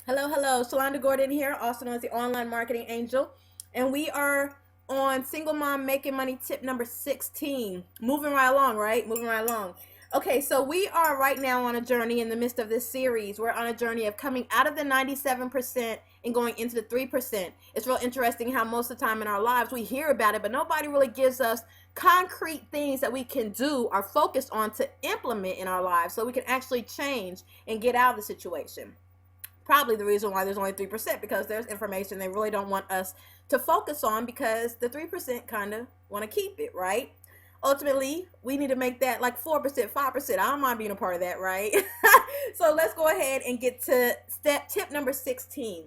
Hello, hello. Shalonda Gordon here, also known as the Online Marketing Angel. And we are on Single Mom Making Money tip number 16. Moving right along, right? Moving right along. Okay, so we are right now on a journey in the midst of this series. We're on a journey of coming out of the 97% and going into the 3%. It's real interesting how most of the time in our lives we hear about it, but nobody really gives us concrete things that we can do or focus on to implement in our lives so we can actually change and get out of the situation. Probably the reason why there's only 3% because there's information they really don't want us to focus on because the 3% kind of want to keep it, right? Ultimately, we need to make that like 4%, 5%. I don't mind being a part of that, right? So let's go ahead and get to tip number 16.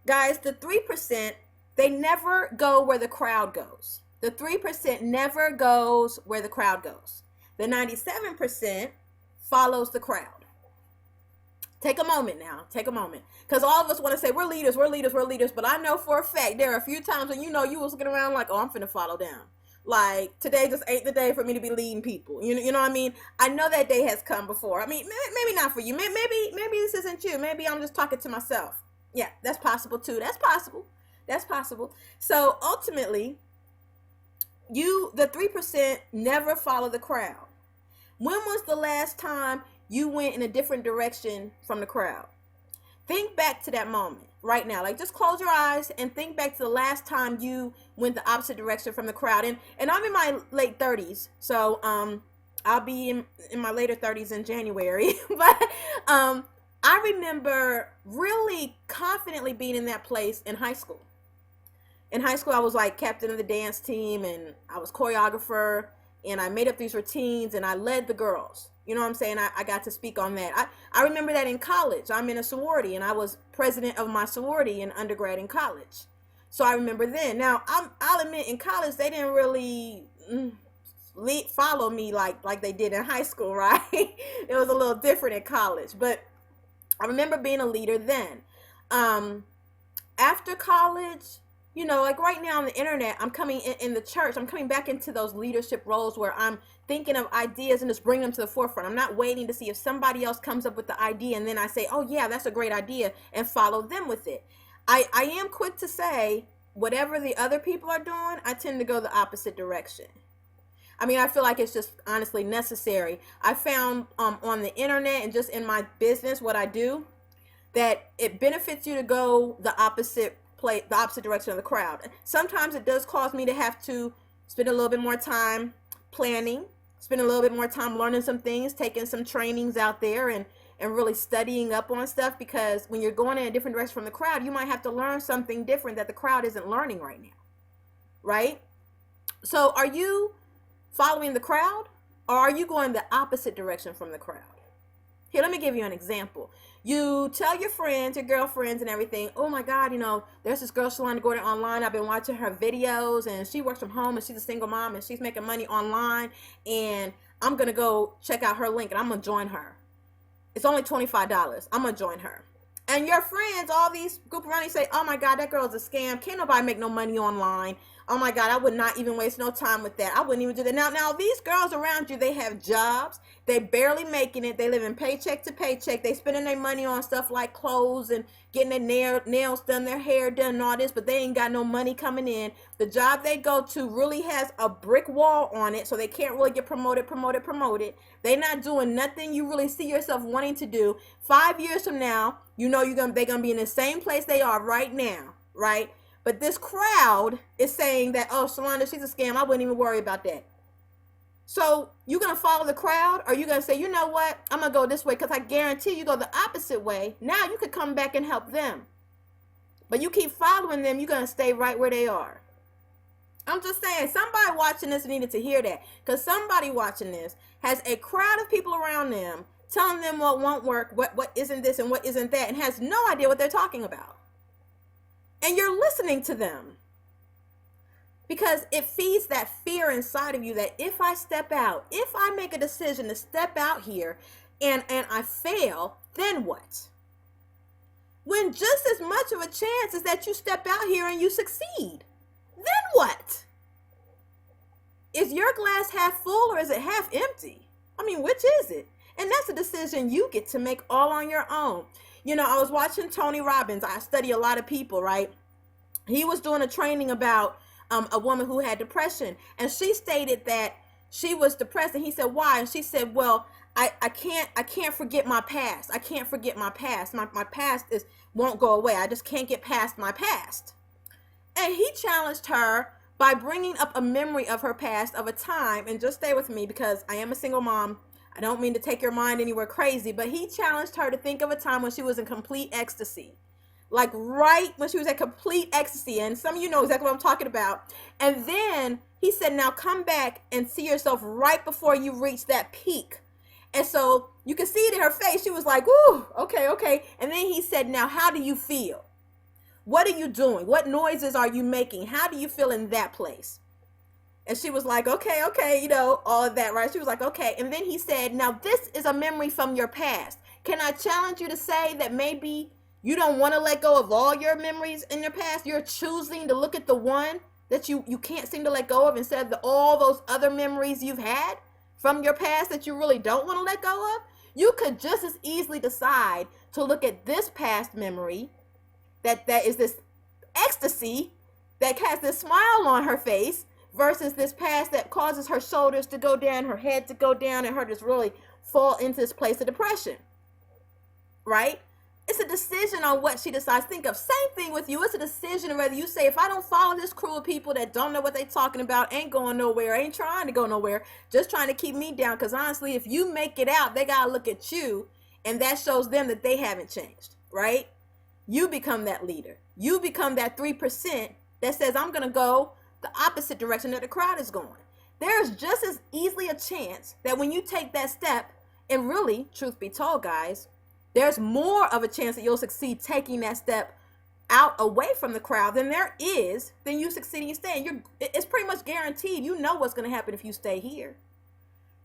Guys, the 3%, they never go where the crowd goes. The 3% never goes where the crowd goes. The 97% follows the crowd. Take a moment now. Take a moment. Because all of us want to say, we're leaders, we're leaders, we're leaders. But I know for a fact there are a few times when you was looking around like, oh, I'm finna follow down. Like, today just ain't the day for me to be leading people. You know what I mean? I know that day has come before. I mean, maybe not for you. Maybe this isn't you. Maybe I'm just talking to myself. Yeah, that's possible too. That's possible. That's possible. So ultimately, the 3% never follow the crowd. When was the last time you went in a different direction from the crowd? Think back to that moment right now. Like, just close your eyes and think back to the last time you went the opposite direction from the crowd. And I'm in my late 30s, so I'll be in my later 30s in January. But I remember really confidently being in that place in high school. In high school, I was like captain of the dance team, and I was choreographer, and I made up these routines, and I led the girls. You know what I'm saying? I got to speak on that. I remember that in college. I'm in a sorority, and I was president of my sorority in undergrad in college. So I remember then. Now, I'll admit, in college, they didn't really follow me like they did in high school, right? It was a little different in college. But I remember being a leader then. Um, After college, like right now on the internet, I'm coming in the church, I'm coming back into those leadership roles where I'm thinking of ideas and just bring them to the forefront. I'm not waiting to see if somebody else comes up with the idea and then I say, oh yeah, that's a great idea, and follow them with it. I am quick to say, whatever the other people are doing, I tend to go the opposite direction. I mean, I feel like it's just honestly necessary. I found on the internet and just in my business, what I do, that it benefits you to go the opposite direction of the crowd. Sometimes it does cause me to have to spend a little bit more time planning, spend a little bit more time learning some things, taking some trainings out there, and really studying up on stuff, because when you're going in a different direction from the crowd, you might have to learn something different that the crowd isn't learning right now, right? So are you following the crowd, or are you going the opposite direction from the crowd? Here, let me give you an example. You tell your friends, your girlfriends and everything, oh my God, there's this girl, Shalonda Gordon, online. I've been watching her videos, and she works from home, and she's a single mom, and she's making money online, and I'm going to go check out her link, and I'm going to join her. It's only $25. I'm going to join her. And your friends, all these group around you, say, oh my God, that girl's a scam. Can't nobody make no money online. Oh my God, I would not even waste no time with that. I wouldn't even do that. Now these girls around you, they have jobs. They barely making it. They live in paycheck to paycheck. They spending their money on stuff like clothes and getting their nails done, their hair done, and all this, but they ain't got no money coming in. The job they go to really has a brick wall on it, so they can't really get promoted. They're not doing nothing you really see yourself wanting to do. 5 years from now, they're gonna be in the same place they are right now, right? But this crowd is saying that, oh, Shalonda, she's a scam. I wouldn't even worry about that. So you're going to follow the crowd, or you're going to say, you know what, I'm going to go this way, because I guarantee you go the opposite way. Now you could come back and help them. But you keep following them, you're going to stay right where they are. I'm just saying, somebody watching this needed to hear that, because somebody watching this has a crowd of people around them telling them what won't work, what isn't this and what isn't that, and has no idea what they're talking about. And you're listening to them because it feeds that fear inside of you that if I step out, if I make a decision to step out here and I fail, then what? When just as much of a chance is that you step out here and you succeed. Then what? Is your glass half full or is it half empty? I mean, which is it? And that's a decision you get to make all on your own. You know, I was watching Tony Robbins. I study a lot of people, right? He was doing a training about a woman who had depression, and she stated that she was depressed, and he said, why? And she said, well, I can't forget my past. I can't forget my past. My past won't go away. I just can't get past my past. And he challenged her by bringing up a memory of her past, of a time, and just stay with me because I am a single mom. I don't mean to take your mind anywhere crazy, but he challenged her to think of a time when she was in complete ecstasy. Like right when she was at complete ecstasy. And some of you know exactly what I'm talking about. And then he said, now come back and see yourself right before you reach that peak. And so you can see it in her face. She was like, ooh, okay, okay. And then he said, now how do you feel? What are you doing? What noises are you making? How do you feel in that place? And she was like, okay, okay, you know, all of that, right? She was like, okay. And then he said, now this is a memory from your past. Can I challenge you to say that maybe you don't want to let go of all your memories in your past? You're choosing to look at the one that you can't seem to let go of instead of all those other memories you've had from your past that you really don't want to let go of. You could just as easily decide to look at this past memory that is this ecstasy that has this smile on her face versus this past that causes her shoulders to go down, her head to go down, and her just really fall into this place of depression, right? It's a decision on what she decides. Think of same thing with you. It's a decision whether you say, if I don't follow this crew of people that don't know what they're talking about, ain't going nowhere, ain't trying to go nowhere, just trying to keep me down. Because honestly, if you make it out, they got to look at you, and that shows them that they haven't changed, right? You become that leader. You become that 3% that says, I'm going to go the opposite direction that the crowd is going. There's just as easily a chance that when you take that step, and really, truth be told, guys, there's more of a chance that you'll succeed taking that step out away from the crowd than you succeeding staying. It's pretty much guaranteed. You know what's going to happen if you stay here,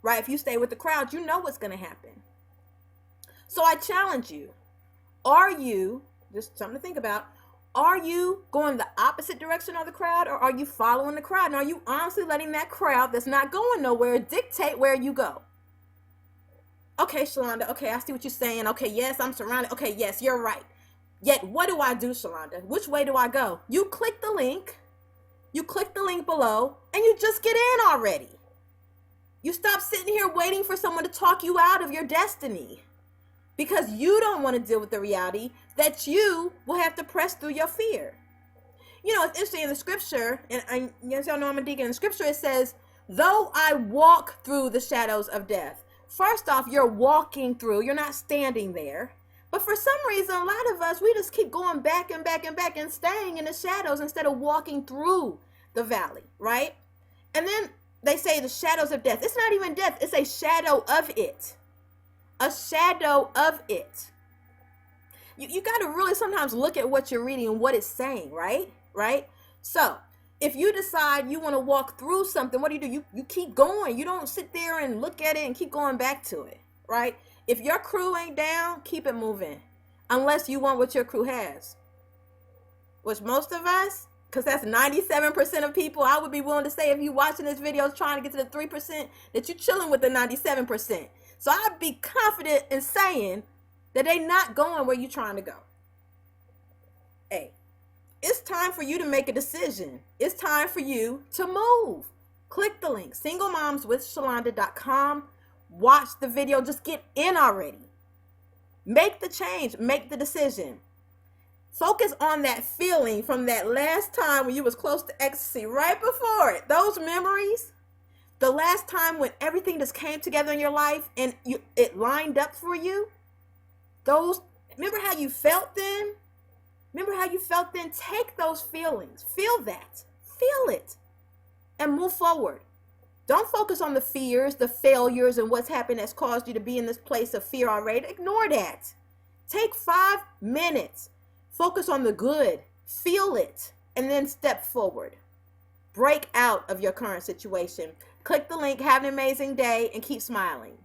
right? If you stay with the crowd, you know what's going to happen. So I challenge you, are you, just something to think about, are you going the opposite direction of the crowd, or are you following the crowd? And are you honestly letting that crowd that's not going nowhere dictate where you go? Okay, Shalonda, okay, I see what you're saying. Okay, yes, I'm surrounded. Okay, yes, you're right. Yet, what do I do, Shalonda? Which way do I go? You click the link below, and you just get in already. You stop sitting here waiting for someone to talk you out of your destiny, because you don't want to deal with the reality that you will have to press through your fear. You know, it's interesting in the scripture, and y'all know I'm a deacon. In the scripture, it says, though I walk through the shadows of death. First off, you're walking through, you're not standing there. But for some reason, a lot of us, we just keep going back and back and back and staying in the shadows instead of walking through the valley, right? And then they say the shadows of death. It's not even death, it's a shadow of it. A shadow of it. You got to really sometimes look at what you're reading and what it's saying, right? Right? So if you decide you want to walk through something, what do? You keep going. You don't sit there and look at it and keep going back to it, right? If your crew ain't down, keep it moving. Unless you want what your crew has. Which most of us, because that's 97% of people, I would be willing to say if you watching this video trying to get to the 3%, that you're chilling with the 97%. So I'd be confident in saying that they not going where you're trying to go. Hey, it's time for you to make a decision. It's time for you to move. Click the link, singlemomswithshalonda.com. Watch the video. Just get in already. Make the change. Make the decision. Focus on that feeling from that last time when you was close to ecstasy, right before it. Those memories. The last time when everything just came together in your life and it lined up for you. Remember how you felt then? Remember how you felt then? Take those feelings. Feel that. Feel it. And move forward. Don't focus on the fears, the failures, and what's happened that's caused you to be in this place of fear already. Ignore that. Take 5 minutes. Focus on the good. Feel it. And then step forward. Break out of your current situation. Click the link. Have an amazing day and keep smiling.